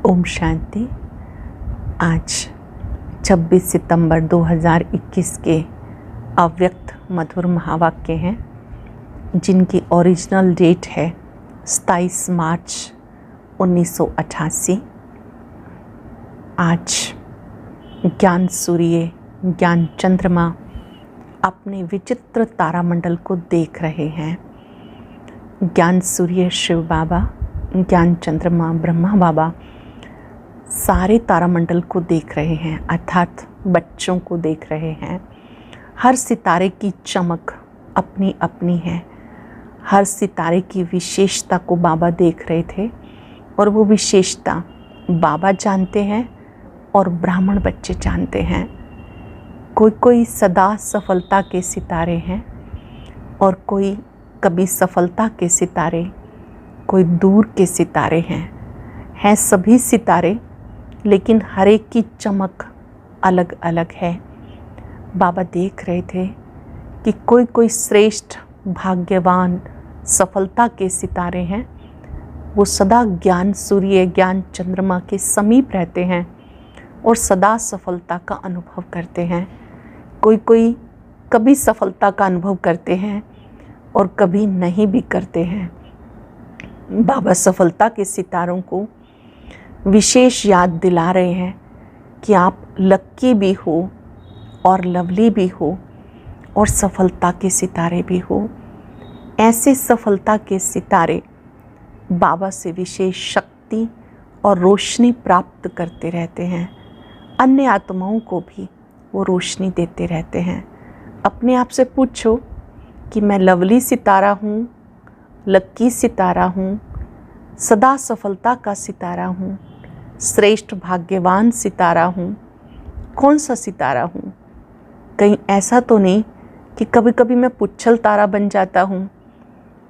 ओम शांति। आज 26 सितंबर 2021 के अव्यक्त मधुर महावाक्य हैं जिनकी ओरिजिनल डेट है 27 मार्च 1988। आज ज्ञान सूर्य ज्ञान चंद्रमा अपने विचित्र तारामंडल को देख रहे हैं। ज्ञान सूर्य शिव बाबा, ज्ञान चंद्रमा ब्रह्मा बाबा सारे तारामंडल को देख रहे हैं, अर्थात बच्चों को देख रहे हैं। हर सितारे की चमक अपनी अपनी है। हर सितारे की विशेषता को बाबा देख रहे थे और वो विशेषता बाबा जानते हैं और ब्राह्मण बच्चे जानते हैं। कोई कोई सदा सफलता के सितारे हैं और कोई कभी सफलता के सितारे, कोई दूर के सितारे हैं सभी सितारे, लेकिन हर एक की चमक अलग अलग है। बाबा देख रहे थे कि कोई कोई श्रेष्ठ भाग्यवान सफलता के सितारे हैं, वो सदा ज्ञान सूर्य ज्ञान चंद्रमा के समीप रहते हैं और सदा सफलता का अनुभव करते हैं। कोई कोई कभी सफलता का अनुभव करते हैं और कभी नहीं भी करते हैं। बाबा सफलता के सितारों को विशेष याद दिला रहे हैं कि आप लक्की भी हो और लवली भी हो और सफलता के सितारे भी हो। ऐसे सफलता के सितारे बाबा से विशेष शक्ति और रोशनी प्राप्त करते रहते हैं। अन्य आत्माओं को भी वो रोशनी देते रहते हैं। अपने आप से पूछो कि मैं लवली सितारा हूँ, लक्की सितारा हूँ, सदा सफलता का सितारा हूँ, श्रेष्ठ भाग्यवान सितारा हूँ, कौन सा सितारा हूँ? कहीं ऐसा तो नहीं कि कभी कभी मैं पुच्छल तारा बन जाता हूँ।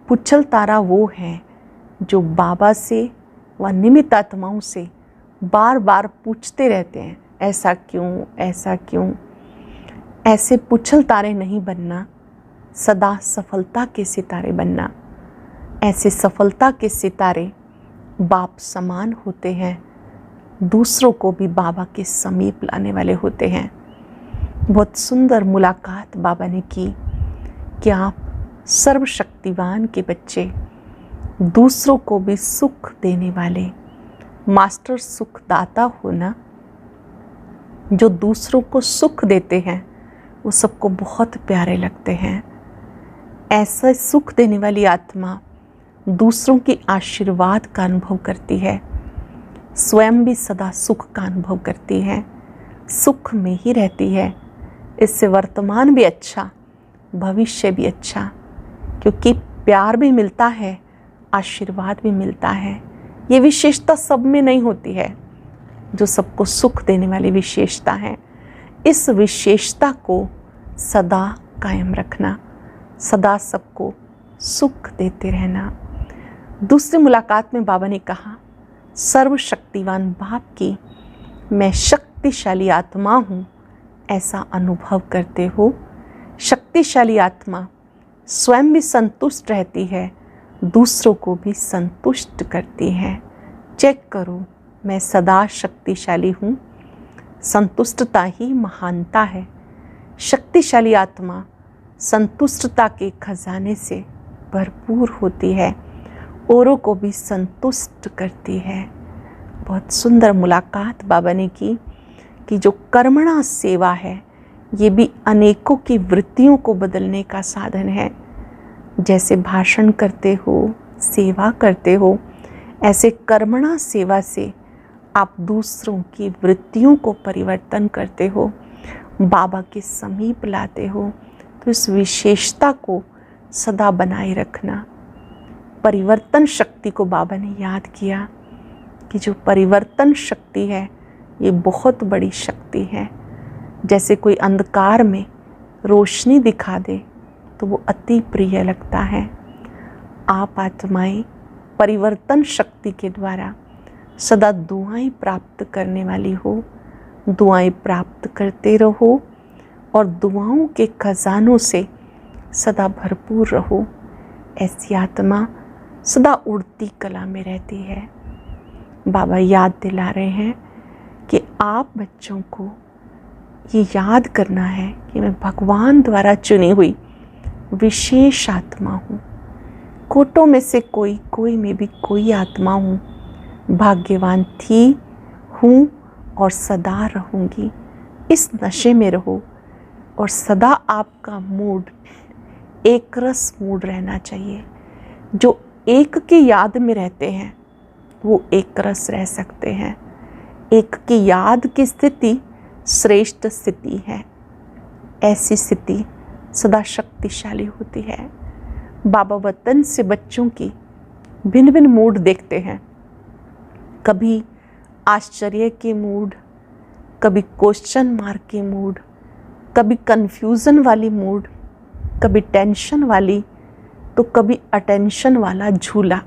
पुच्छल तारा वो है जो बाबा से व निमित्त आत्माओं से बार बार पूछते रहते हैं, ऐसा क्यों, ऐसा क्यों। ऐसे पुच्छल तारे नहीं बनना, सदा सफलता के सितारे बनना। ऐसे सफलता के सितारे बाप समान होते हैं, दूसरों को भी बाबा के समीप लाने वाले होते हैं। बहुत सुंदर मुलाकात बाबा ने की कि आप सर्वशक्तिवान के बच्चे, दूसरों को भी सुख देने वाले मास्टर सुखदाता होना। जो दूसरों को सुख देते हैं वो सबको बहुत प्यारे लगते हैं। ऐसा सुख देने वाली आत्मा दूसरों की आशीर्वाद का अनुभव करती है, स्वयं भी सदा सुख का अनुभव करती है, सुख में ही रहती है। इससे वर्तमान भी अच्छा, भविष्य भी अच्छा, क्योंकि प्यार भी मिलता है, आशीर्वाद भी मिलता है। ये विशेषता सब में नहीं होती है जो सबको सुख देने वाली विशेषता है। इस विशेषता को सदा कायम रखना, सदा सबको सुख देते रहना। दूसरी मुलाकात में बाबा ने कहा, सर्वशक्तिवान बाप की मैं शक्तिशाली आत्मा हूँ ऐसा अनुभव करते हो। शक्तिशाली आत्मा स्वयं भी संतुष्ट रहती है, दूसरों को भी संतुष्ट करती है। चेक करो, मैं सदा शक्तिशाली हूँ। संतुष्टता ही महानता है। शक्तिशाली आत्मा संतुष्टता के खजाने से भरपूर होती है, औरों को भी संतुष्ट करती है। बहुत सुंदर मुलाकात बाबा ने की कि जो कर्मणा सेवा है ये भी अनेकों की वृत्तियों को बदलने का साधन है। जैसे भाषण करते हो, सेवा करते हो, ऐसे कर्मणा सेवा से आप दूसरों की वृत्तियों को परिवर्तन करते हो, बाबा के समीप लाते हो। तो इस विशेषता को सदा बनाए रखना। परिवर्तन शक्ति को बाबा ने याद किया कि जो परिवर्तन शक्ति है ये बहुत बड़ी शक्ति है। जैसे कोई अंधकार में रोशनी दिखा दे तो वो अति प्रिय लगता है। आप आत्माएं परिवर्तन शक्ति के द्वारा सदा दुआएं प्राप्त करने वाली हो। दुआएं प्राप्त करते रहो और दुआओं के खजानों से सदा भरपूर रहो। ऐसी आत्मा सदा उड़ती कला में रहती है। बाबा याद दिला रहे हैं कि आप बच्चों को ये याद करना है कि मैं भगवान द्वारा चुनी हुई विशेष आत्मा हूँ। कोटों में से कोई में भी कोई आत्मा हूँ। भाग्यवान थी, हूँ और सदा रहूँगी। इस नशे में रहो और सदा आपका मूड एक रस मूड रहना चाहिए। जो एक की याद में रहते हैं वो एक रस रह सकते हैं। एक की याद की स्थिति श्रेष्ठ स्थिति है। ऐसी स्थिति सदा शक्तिशाली होती है। बाबा वतन से बच्चों की भिन्न भिन्न मूड देखते हैं। कभी आश्चर्य के मूड, कभी क्वेश्चन मार्क के मूड, कभी कंफ्यूजन वाली मूड, कभी टेंशन वाली, तो कभी अटेंशन वाला झूला।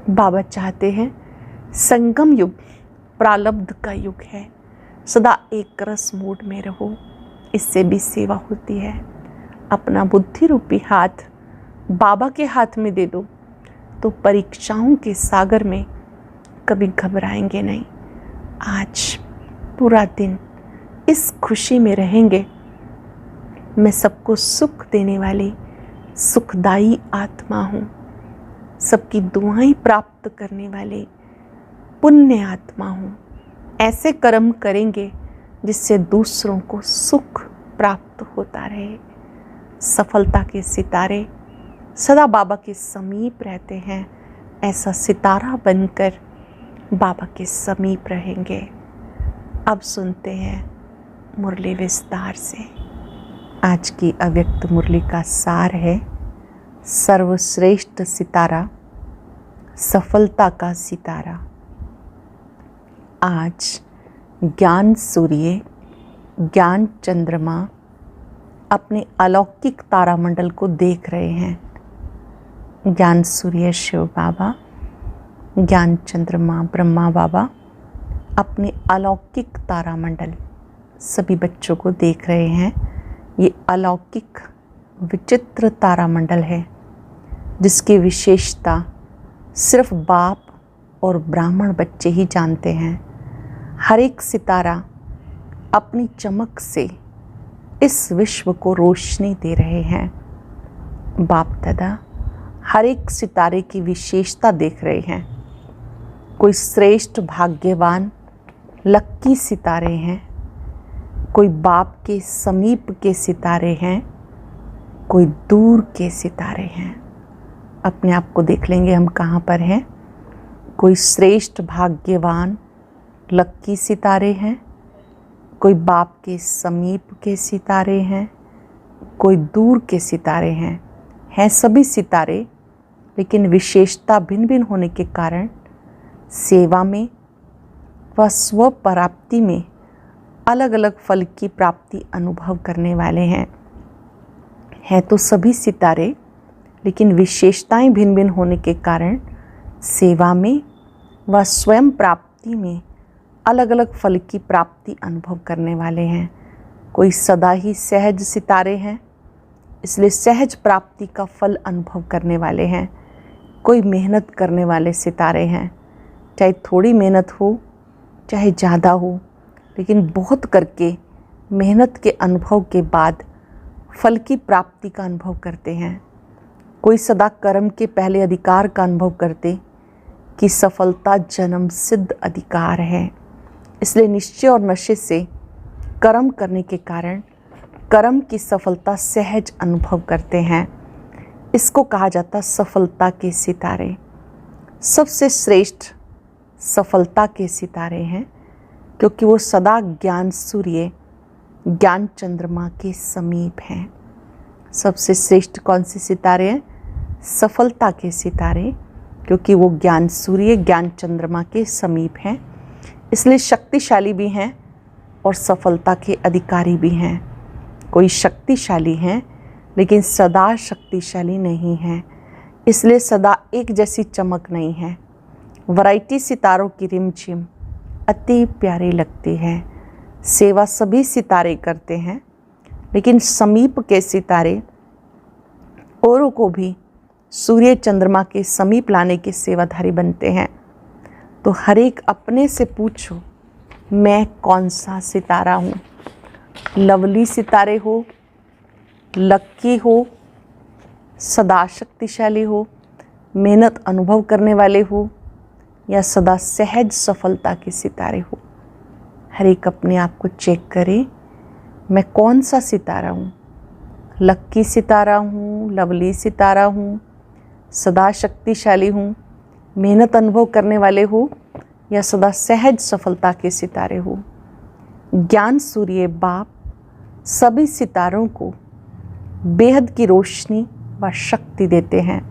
बाबा चाहते हैं संगम युग प्रारब्ध का युग है। सदा एक रस मूड में रहो, इससे भी सेवा होती है। अपना बुद्धि रूपी हाथ बाबा के हाथ में दे दो तो परीक्षाओं के सागर में कभी घबराएंगे नहीं। आज पूरा दिन इस खुशी में रहेंगे, मैं सबको सुख देने वाली सुखदायी आत्मा हूँ। सबकी दुआएं प्राप्त करने वाली पुण्य आत्मा हूँ। ऐसे कर्म करेंगे जिससे दूसरों को सुख प्राप्त होता रहे। सफलता के सितारे सदा बाबा के समीप रहते हैं। ऐसा सितारा बनकर बाबा के समीप रहेंगे। अब सुनते हैं मुरली विस्तार से। आज की अव्यक्त मुरली का सार है सर्वश्रेष्ठ सितारा, सफलता का सितारा। आज ज्ञान सूर्य, ज्ञान चंद्रमा अपने अलौकिक तारामंडल को देख रहे हैं। ज्ञान सूर्य शिव बाबा, ज्ञान चंद्रमा ब्रह्मा बाबा अपने अलौकिक तारामंडल सभी बच्चों को देख रहे हैं। ये अलौकिक विचित्र तारामंडल है जिसकी विशेषता सिर्फ बाप और ब्राह्मण बच्चे ही जानते हैं। हर एक सितारा अपनी चमक से इस विश्व को रोशनी दे रहे हैं। बाप दादा हर एक सितारे की विशेषता देख रहे हैं। कोई श्रेष्ठ भाग्यवान लक्की सितारे हैं, कोई बाप के समीप के सितारे हैं, कोई दूर के सितारे हैं। अपने आप को देख लेंगे हम कहाँ पर हैं। कोई श्रेष्ठ भाग्यवान लक्की सितारे हैं, कोई बाप के समीप के सितारे हैं, कोई दूर के सितारे हैं सभी सितारे, लेकिन विशेषता भिन्न भिन्न होने के कारण सेवा में व स्व प्राप्ति में अलग अलग फल की प्राप्ति अनुभव करने वाले हैं तो सभी सितारे, लेकिन विशेषताएं भिन्न भिन्न होने के कारण सेवा में व स्वयं प्राप्ति में अलग अलग फल की प्राप्ति अनुभव करने वाले हैं। कोई सदा ही सहज सितारे हैं, इसलिए सहज प्राप्ति का फल अनुभव करने वाले हैं। कोई मेहनत करने वाले सितारे हैं, चाहे थोड़ी मेहनत हो चाहे ज़्यादा हो, लेकिन बहुत करके मेहनत के अनुभव के बाद फल की प्राप्ति का अनुभव करते हैं। कोई सदा कर्म के पहले अधिकार का अनुभव करते कि सफलता जन्म सिद्ध अधिकार है, इसलिए निश्चय और नशे से कर्म करने के कारण कर्म की सफलता सहज अनुभव करते हैं। इसको कहा जाता सफलता के सितारे। सबसे श्रेष्ठ सफलता के सितारे हैं क्योंकि वो सदा ज्ञान सूर्य ज्ञान चंद्रमा के समीप हैं। सबसे श्रेष्ठ कौन से सितारे हैं? सफलता के सितारे, क्योंकि वो ज्ञान सूर्य ज्ञान चंद्रमा के समीप हैं, इसलिए शक्तिशाली भी हैं और सफलता के अधिकारी भी हैं। कोई शक्तिशाली हैं लेकिन सदा शक्तिशाली नहीं हैं, इसलिए सदा एक जैसी चमक नहीं है। वैरायटी सितारों की रिमझिम अति प्यारी लगती है। सेवा सभी सितारे करते हैं, लेकिन समीप के सितारे औरों को भी सूर्य चंद्रमा के समीप लाने के सेवाधारी बनते हैं। तो हर एक अपने से पूछो, मैं कौन सा सितारा हूँ? लवली सितारे हो, लक्की हो, सदा शक्तिशाली हो, मेहनत अनुभव करने वाले हो, या सदा सहज सफलता के सितारे हो? हर एक अपने आप को चेक करे, मैं कौन सा सितारा हूँ? लक्की सितारा हूँ, लवली सितारा हूँ, सदा शक्तिशाली हूँ, मेहनत अनुभव करने वाले हो, या सदा सहज सफलता के सितारे हो? ज्ञान सूर्य बाप सभी सितारों को बेहद की रोशनी व शक्ति देते हैं,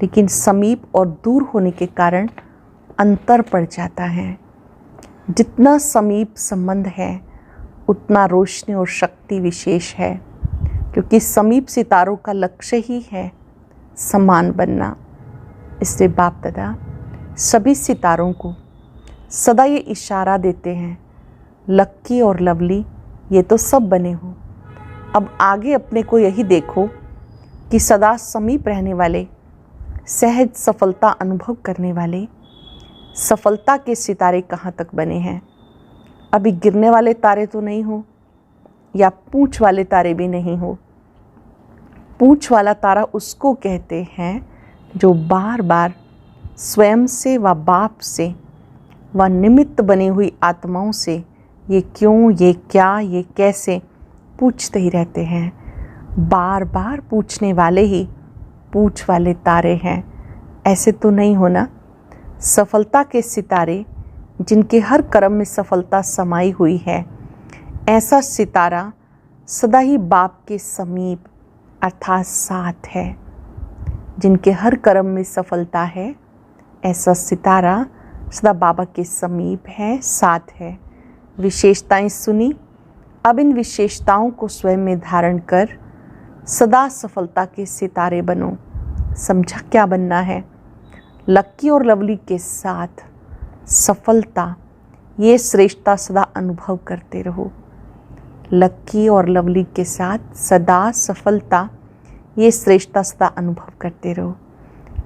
लेकिन समीप और दूर होने के कारण अंतर पड़ जाता है। जितना समीप संबंध है उतना रोशनी और शक्ति विशेष है, क्योंकि समीप सितारों का लक्ष्य ही है समान बनना। इसलिए बाप दादा सभी सितारों को सदा ये इशारा देते हैं, लक्की और लवली ये तो सब बने हो, अब आगे अपने को यही देखो कि सदा समीप रहने वाले, सहज सफलता अनुभव करने वाले सफलता के सितारे कहाँ तक बने हैं। अभी गिरने वाले तारे तो नहीं हो, या पूंछ वाले तारे भी नहीं हो। पूंछ वाला तारा उसको कहते हैं जो बार बार स्वयं से व बाप से व निमित्त बनी हुई आत्माओं से ये क्यों, ये क्या, ये कैसे पूछते ही रहते हैं। बार बार पूछने वाले ही पूंछ वाले तारे हैं। ऐसे तो नहीं होना। सफलता के सितारे जिनके हर कर्म में सफलता समाई हुई है, ऐसा सितारा सदा ही बाप के समीप अर्थात साथ है। जिनके हर कर्म में सफलता है, ऐसा सितारा सदा बाबा के समीप है, साथ है। विशेषताएं सुनी, अब इन विशेषताओं को स्वयं में धारण कर सदा सफलता के सितारे बनो। समझा क्या बनना है? लक्की और लवली के साथ सफलता, ये श्रेष्ठता सदा अनुभव करते रहो। लक्की और लवली के साथ सदा सफलता, ये श्रेष्ठता सदा अनुभव करते रहो।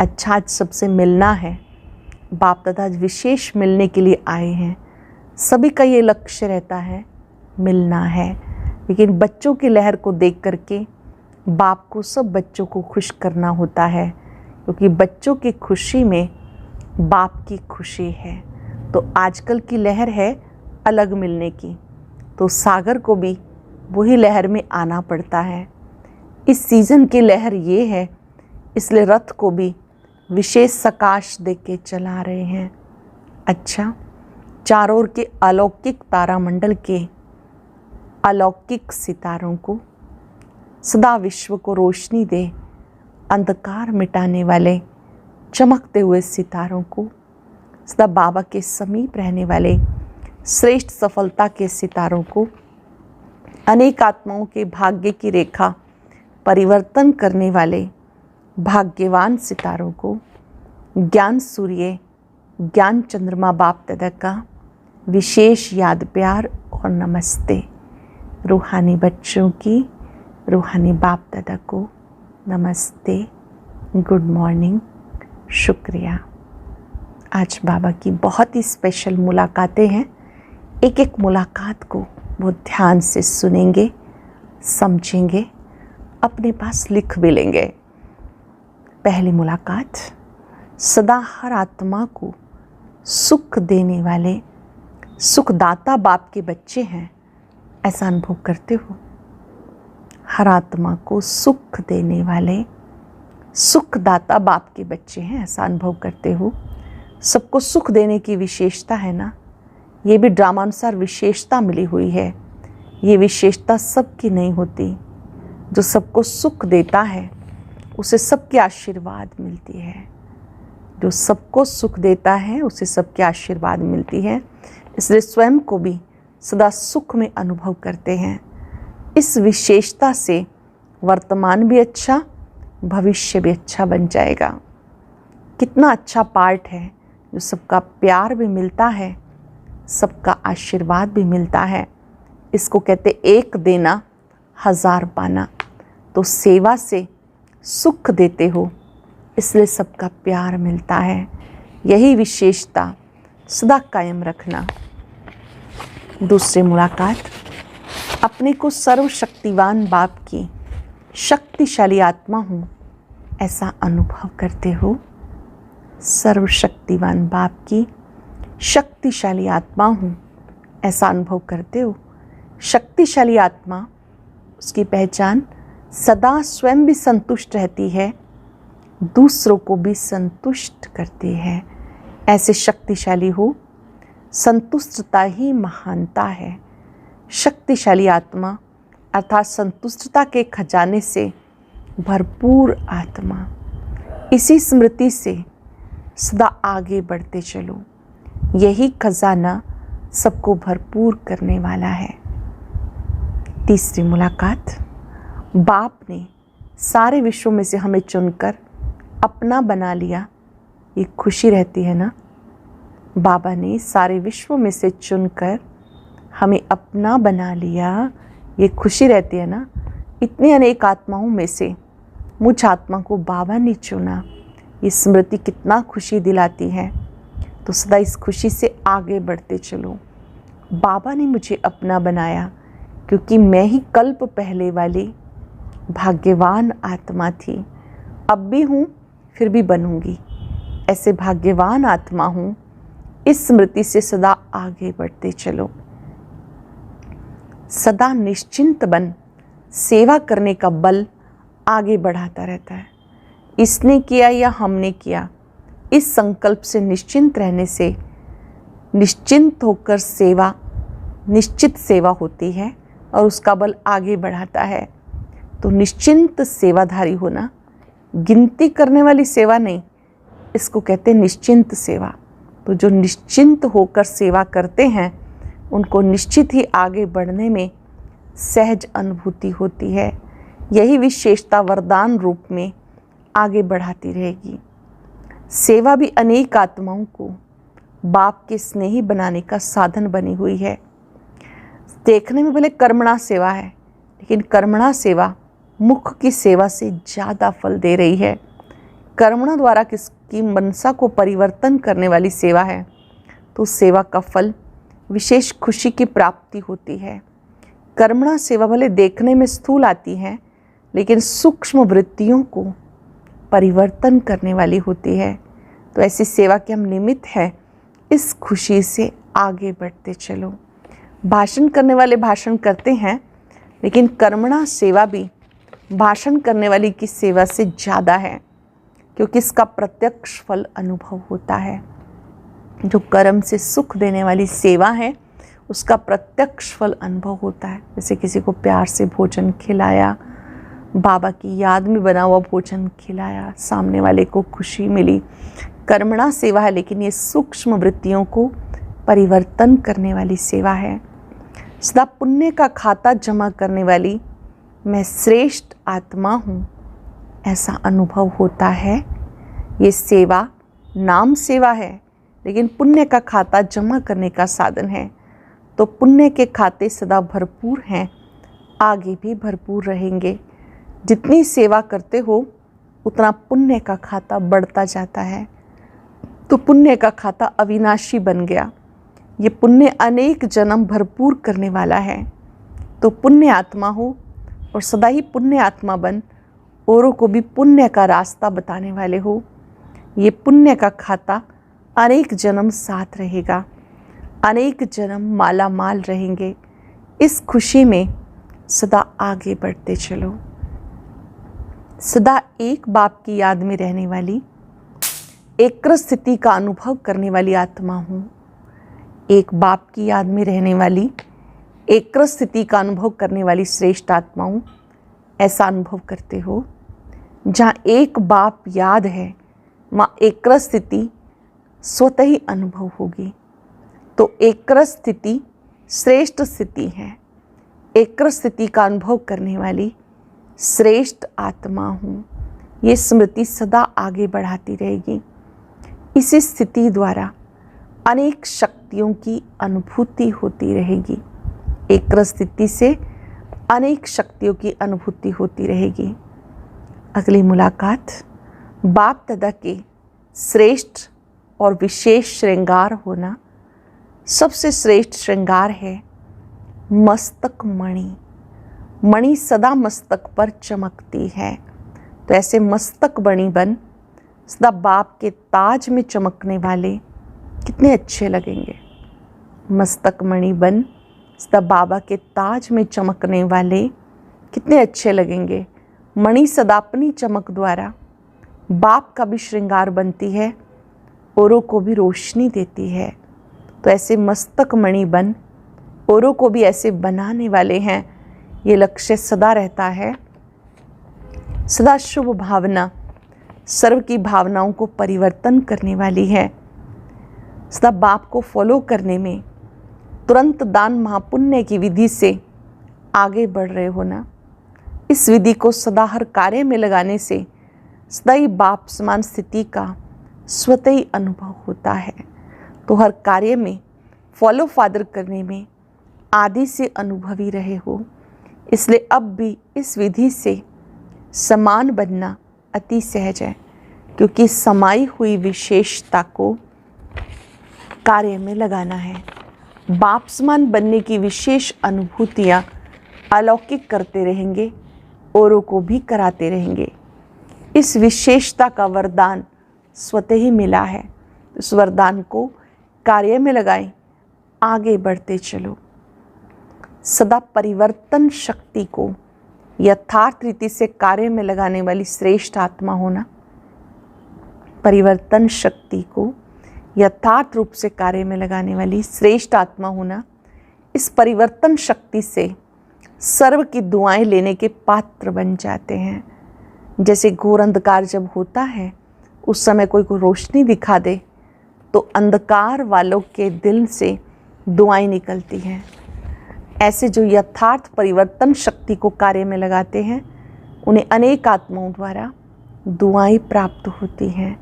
अच्छा, आज सबसे मिलना है। बाप दादा आज विशेष मिलने के लिए आए हैं। सभी का ये लक्ष्य रहता है, मिलना है। लेकिन बच्चों की लहर को देख करके बाप को सब बच्चों को खुश करना होता है, क्योंकि बच्चों की खुशी में बाप की खुशी है। तो आजकल की लहर है अलग मिलने की, तो सागर को भी वही लहर में आना पड़ता है। इस सीज़न की लहर ये है, इसलिए रथ को भी विशेष सकाश दे के चला रहे हैं। अच्छा, चारों ओर के अलौकिक तारामंडल के अलौकिक सितारों को सदा विश्व को रोशनी दे, अंधकार मिटाने वाले चमकते हुए सितारों को, सदा बाबा के समीप रहने वाले श्रेष्ठ सफलता के सितारों को, अनेक आत्माओं के भाग्य की रेखा परिवर्तन करने वाले भाग्यवान सितारों को, ज्ञान सूर्य, ज्ञान चंद्रमा बाप दादा का विशेष याद, प्यार और नमस्ते। रूहानी बच्चों की रूहानी बाप दादा को नमस्ते, गुड मॉर्निंग, शुक्रिया। आज बाबा की बहुत ही स्पेशल मुलाकातें हैं। एक एक मुलाकात को वो ध्यान से सुनेंगे, समझेंगे, अपने पास लिख भी लेंगे। पहली मुलाकात, सदा हर आत्मा को सुख देने वाले सुखदाता बाप के बच्चे हैं, ऐसा अनुभव करते हो? हर आत्मा को सुख देने वाले सुखदाता बाप के बच्चे हैं, ऐसा अनुभव करते हो? सबको सुख देने की विशेषता है ना, ये भी ड्रामानुसार विशेषता मिली हुई है। ये विशेषता सबकी नहीं होती। जो सबको सुख देता है उसे सबके आशीर्वाद मिलती है। जो सबको सुख देता है उसे सबके आशीर्वाद मिलती है। इसलिए स्वयं को भी सदा सुख में अनुभव करते हैं। इस विशेषता से वर्तमान भी अच्छा, भविष्य भी अच्छा बन जाएगा। कितना अच्छा पार्ट है, जो सबका प्यार भी मिलता है, सबका आशीर्वाद भी मिलता है। इसको कहते एक देना हजार पाना। तो सेवा से सुख देते हो, इसलिए सबका प्यार मिलता है। यही विशेषता सदा कायम रखना। दूसरी मुलाकात, अपने को सर्वशक्तिवान बाप की शक्तिशाली आत्मा हूँ ऐसा अनुभव करते हो। सर्वशक्तिवान बाप की शक्तिशाली आत्मा हूँ ऐसा अनुभव करते हो। शक्तिशाली आत्मा, उसकी पहचान सदा स्वयं भी संतुष्ट रहती है, दूसरों को भी संतुष्ट करती है। ऐसे शक्तिशाली हो, संतुष्टता ही महानता है। शक्तिशाली आत्मा अर्थात संतुष्टता के खजाने से भरपूर आत्मा। इसी स्मृति से सदा आगे बढ़ते चलो। यही खजाना सबको भरपूर करने वाला है। तीसरी मुलाकात, बाप ने सारे विश्व में से हमें चुनकर अपना बना लिया, ये खुशी रहती है ना। बाबा ने सारे विश्व में से चुनकर हमें अपना बना लिया, ये खुशी रहती है ना। इतने अनेक आत्माओं में से मुझ आत्मा को बाबा ने चुना, ये स्मृति कितना खुशी दिलाती है। तो सदा इस खुशी से आगे बढ़ते चलो। बाबा ने मुझे अपना बनाया क्योंकि मैं ही कल्प पहले वाली भाग्यवान आत्मा थी। अब भी हूँ, फिर भी बनूंगी। ऐसे भाग्यवान आत्मा हूँ। इस स्मृति से सदा आगे बढ़ते चलो। सदा निश्चिंत बन सेवा करने का बल आगे बढ़ाता रहता है। इसने किया या हमने किया, इस संकल्प से निश्चिंत रहने से निश्चिंत होकर सेवा, निश्चित सेवा होती है और उसका बल आगे बढ़ाता है। तो निश्चिंत सेवाधारी होना, गिनती करने वाली सेवा नहीं, इसको कहते हैं निश्चिंत सेवा। तो जो निश्चिंत होकर सेवा करते हैं उनको निश्चित ही आगे बढ़ने में सहज अनुभूति होती है। यही विशेषता वरदान रूप में आगे बढ़ाती रहेगी। सेवा भी अनेक आत्माओं को बाप के स्नेही बनाने का साधन बनी हुई है। देखने में भले कर्मणा सेवा है, लेकिन कर्मणा सेवा मुख की सेवा से ज़्यादा फल दे रही है। कर्मणा द्वारा किसकी मनसा को परिवर्तन करने वाली सेवा है, तो सेवा का फल विशेष खुशी की प्राप्ति होती है। कर्मणा सेवा भले देखने में स्थूल आती है, लेकिन सूक्ष्म वृत्तियों को परिवर्तन करने वाली होती है। तो ऐसी सेवा के हम निमित्त हैं। इस खुशी से आगे बढ़ते चलो। भाषण करने वाले भाषण करते हैं, लेकिन कर्मणा सेवा भी भाषण करने वाली की सेवा से ज़्यादा है, क्योंकि इसका प्रत्यक्ष फल अनुभव होता है। जो कर्म से सुख देने वाली सेवा है, उसका प्रत्यक्ष फल अनुभव होता है। जैसे किसी को प्यार से भोजन खिलाया, बाबा की याद में बना हुआ भोजन खिलाया, सामने वाले को खुशी मिली। कर्मणा सेवा है, लेकिन ये सूक्ष्म वृत्तियों को परिवर्तन करने वाली सेवा है। सदा पुण्य का खाता जमा करने वाली मैं श्रेष्ठ आत्मा हूँ ऐसा अनुभव होता है। ये सेवा नाम सेवा है, लेकिन पुण्य का खाता जमा करने का साधन है। तो पुण्य के खाते सदा भरपूर हैं, आगे भी भरपूर रहेंगे। जितनी सेवा करते हो उतना पुण्य का खाता बढ़ता जाता है। तो पुण्य का खाता अविनाशी बन गया। ये पुण्य अनेक जन्म भरपूर करने वाला है। तो पुण्य आत्मा हो और सदा ही पुण्य आत्मा बन, औरों को भी पुण्य का रास्ता बताने वाले हो। ये पुण्य का खाता अनेक जन्म साथ रहेगा, अनेक जन्म माला माल रहेंगे। इस खुशी में सदा आगे बढ़ते चलो। सदा एक बाप की याद में रहने वाली, एकाग्र स्थिति का अनुभव करने वाली आत्मा हूँ। एक बाप की याद में रहने वाली, एकाग्र स्थिति का अनुभव करने वाली श्रेष्ठ आत्मा हूँ ऐसा अनुभव करते हो। जहाँ एक बाप याद है, वहाँ एकाग्र स्थिति स्वतः ही अनुभव होगी। तो एकाग्र स्थिति श्रेष्ठ स्थिति है। एकाग्र स्थिति का अनुभव करने वाली श्रेष्ठ आत्मा हूँ, ये स्मृति सदा आगे बढ़ाती रहेगी। इसी स्थिति द्वारा अनेक शक्तियों की अनुभूति होती रहेगी। एकाग्र स्थिति से अनेक शक्तियों की अनुभूति होती रहेगी। अगली मुलाकात, बाप दादा के श्रेष्ठ और विशेष श्रृंगार होना सबसे श्रेष्ठ श्रृंगार है मस्तक मणि। मणि सदा मस्तक पर चमकती है, तो ऐसे मस्तक मणि बन सदा बाप के ताज में चमकने वाले कितने अच्छे लगेंगे। मस्तक मणि बन सदा बाबा के ताज में चमकने वाले कितने अच्छे लगेंगे। मणि सदा अपनी चमक द्वारा बाप का भी श्रृंगार बनती है, औरों को भी रोशनी देती है। तो ऐसे मस्तक मणि बन औरों को भी ऐसे बनाने वाले हैं। ये लक्ष्य सदा रहता है। सदा शुभ भावना सर्व की भावनाओं को परिवर्तन करने वाली है। सदा बाप को फॉलो करने में तुरंत दान महापुण्य की विधि से आगे बढ़ रहे हो ना। इस विधि को सदा हर कार्य में लगाने से सदा ही बाप समान स्थिति का स्वतः ही अनुभव होता है। तो हर कार्य में फॉलो फादर करने में आदि से अनुभवी रहे हो, इसलिए अब भी इस विधि से समान बनना अति सहज है, क्योंकि समाई हुई विशेषता को कार्य में लगाना है। बाप समान बनने की विशेष अनुभूतियाँ अलौकिक करते रहेंगे, औरों को भी कराते रहेंगे। इस विशेषता का वरदान स्वतः ही मिला है। इस वरदान को कार्य में लगाएं, आगे बढ़ते चलो। सदा परिवर्तन शक्ति को यथार्थ रीति से कार्य में लगाने वाली श्रेष्ठ आत्मा होना। परिवर्तन शक्ति को यथार्थ रूप से कार्य में लगाने वाली श्रेष्ठ आत्मा होना। इस परिवर्तन शक्ति से सर्व की दुआएं लेने के पात्र बन जाते हैं। जैसे घोर अंधकार जब होता है, उस समय कोई को रोशनी दिखा दे तो अंधकार वालों के दिल से दुआएं निकलती हैं। ऐसे जो यथार्थ परिवर्तन शक्ति को कार्य में लगाते हैं, उन्हें अनेक आत्माओं द्वारा दुआएं प्राप्त होती हैं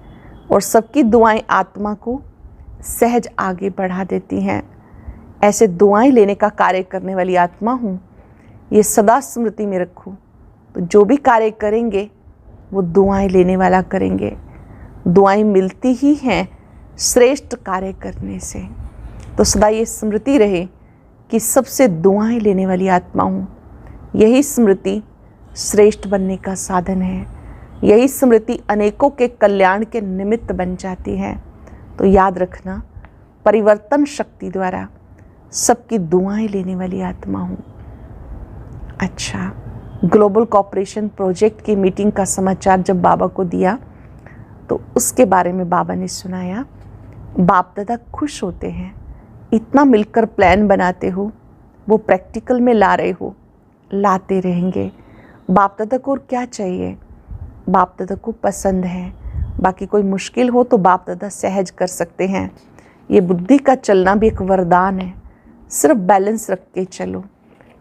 और सबकी दुआएं आत्मा को सहज आगे बढ़ा देती हैं। ऐसे दुआएं लेने का कार्य करने वाली आत्मा हूँ, ये सदा स्मृति में रखो। तो जो भी कार्य करेंगे वो दुआएं लेने वाला करेंगे। दुआएं मिलती ही हैं श्रेष्ठ कार्य करने से। तो सदा ये स्मृति रहे कि सबसे दुआएं लेने वाली आत्मा हूँ। यही स्मृति श्रेष्ठ बनने का साधन है। यही स्मृति अनेकों के कल्याण के निमित्त बन जाती है। तो याद रखना, परिवर्तन शक्ति द्वारा सबकी दुआएं लेने वाली आत्मा हूँ। अच्छा, ग्लोबल कॉपरेशन प्रोजेक्ट की मीटिंग का समाचार जब बाबा को दिया तो उसके बारे में बाबा ने सुनाया। बाप दादा खुश होते हैं, इतना मिलकर प्लान बनाते हो, वो प्रैक्टिकल में ला रहे हो, लाते रहेंगे। बाप दादा को और क्या चाहिए? बाप दादा को पसंद है। बाकी कोई मुश्किल हो तो बाप दादा सहज कर सकते हैं। ये बुद्धि का चलना भी एक वरदान है। सिर्फ बैलेंस रख के चलो।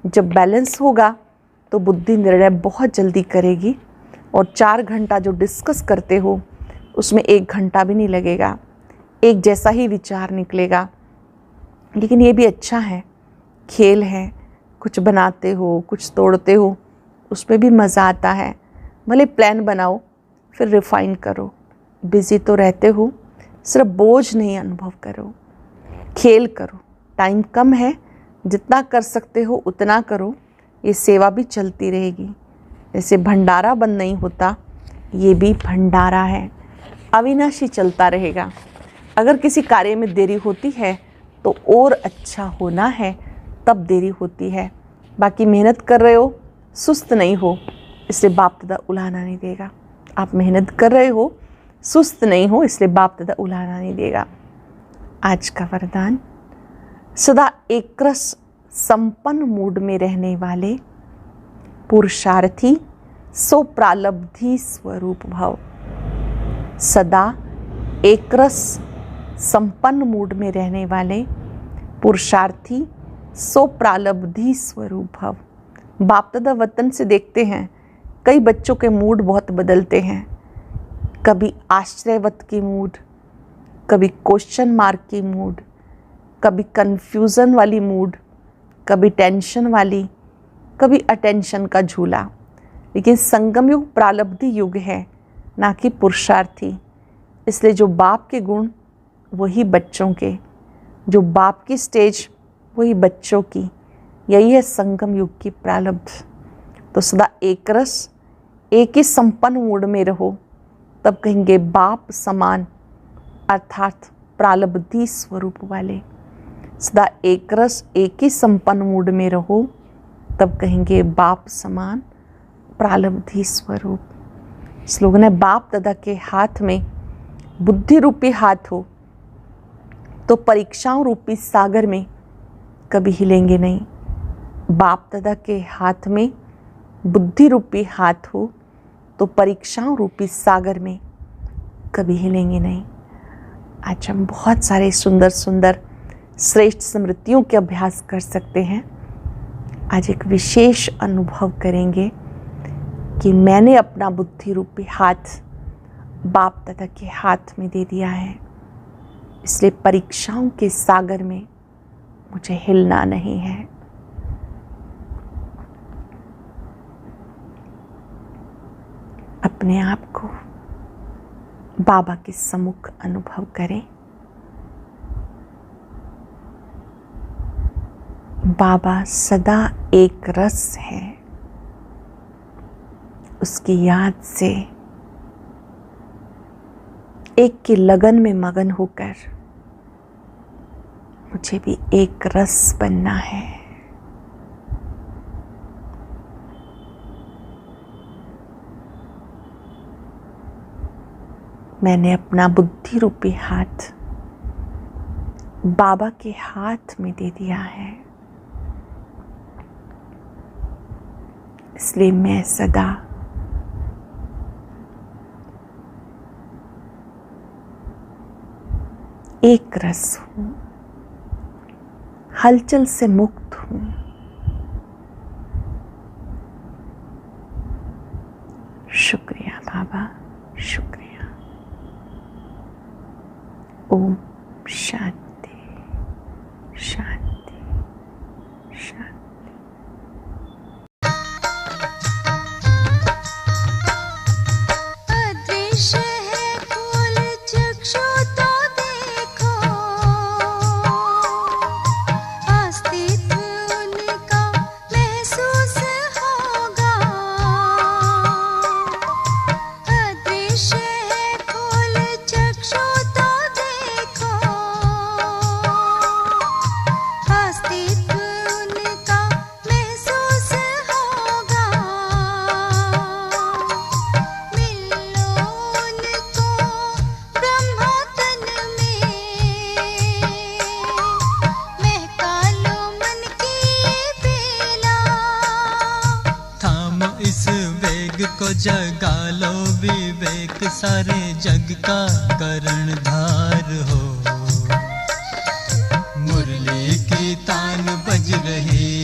जब बैलेंस होगा तो बुद्धि निर्णय बहुत जल्दी करेगी और 4 घंटा जो डिस्कस करते हो उसमें 1 घंटा भी नहीं लगेगा। एक जैसा ही विचार निकलेगा। लेकिन ये भी अच्छा है, खेल है, कुछ बनाते हो, कुछ तोड़ते हो, उसमें भी मज़ा आता है। भले प्लान बनाओ फिर रिफाइन करो। बिज़ी तो रहते हो, सिर्फ बोझ नहीं अनुभव करो, खेल करो। टाइम कम है, जितना कर सकते हो उतना करो। ये सेवा भी चलती रहेगी। जैसे भंडारा बंद नहीं होता, ये भी भंडारा है, अविनाशी चलता रहेगा। अगर किसी कार्य में देरी होती है तो और अच्छा होना है, तब देरी होती है। बाकी मेहनत कर रहे हो, सुस्त नहीं हो, इसलिए बाप दादा उलाहना नहीं देगा। आप मेहनत कर रहे हो, सुस्त नहीं हो, इसलिए बाप दादा उलाहना नहीं देगा। आज का वरदान, सदा एक रस संपन्न मूड में रहने वाले पुरुषार्थी सो प्रालब्धि स्वरूप भव। सदा एक रस संपन्न मूड में रहने वाले पुरुषार्थी सो प्रालब्धि स्वरूप भव। बाप दादा वतन से देखते हैं कई बच्चों के मूड बहुत बदलते हैं। कभी आश्चर्यवत की मूड, कभी क्वेश्चन मार्क की मूड, कभी कन्फ्यूज़न वाली मूड, कभी टेंशन वाली, कभी अटेंशन का झूला। लेकिन संगम युग प्रालब्धि युग है, ना कि पुरुषार्थी। इसलिए जो बाप के गुण वही बच्चों के, जो बाप की स्टेज वही बच्चों की, यही है संगम युग की प्रारब्ध। तो सदा एक रस एक ही संपन्न मूड में रहो, तब कहेंगे बाप समान, अर्थात प्रारब्धी स्वरूप वाले। सदा एक रस एक ही संपन्न मूड में रहो, तब कहेंगे बाप समान, प्रारब्धी स्वरूप। स्लोगन है, बाप दादा के हाथ में बुद्धि रूपी हाथ हो तो परीक्षाओं रूपी सागर में कभी हिलेंगे नहीं। बाप दादा के हाथ में बुद्धि रूपी हाथ हो तो परीक्षाओं रूपी सागर में कभी हिलेंगे नहीं। आज हम बहुत सारे सुंदर सुंदर श्रेष्ठ स्मृतियों के अभ्यास कर सकते हैं। आज एक विशेष अनुभव करेंगे कि मैंने अपना बुद्धि रूपी हाथ बाप दादा के हाथ में दे दिया है, इसलिए परीक्षाओं के सागर में मुझे हिलना नहीं है। अपने आप को बाबा के सम्मुख अनुभव करें। बाबा सदा एक रस है, उसकी याद से एक की लगन में मगन होकर मुझे भी एक रस बनना है। मैंने अपना बुद्धि रूपी हाथ बाबा के हाथ में दे दिया है, इसलिए मैं सदा एक रस हूं, हलचल से मुक्त हूं। शुक्रिया बाबा, शुक्रिया। ओम शांति शांति शांति। अदृश्य है खोल चक्षु तो देखो, अस्तित्व उनका महसूस होगा। अदृश्य है खोल चक्षु तो देखो, अस्तित्व उनका महसूस होगा। मिलो उनको ब्रह्मा तन में, महका लो मन की ये बेला। थामो इस वेग को, जगा लो विवेक, सारे जग का कर्णधार हो। मुरली की तान बज रही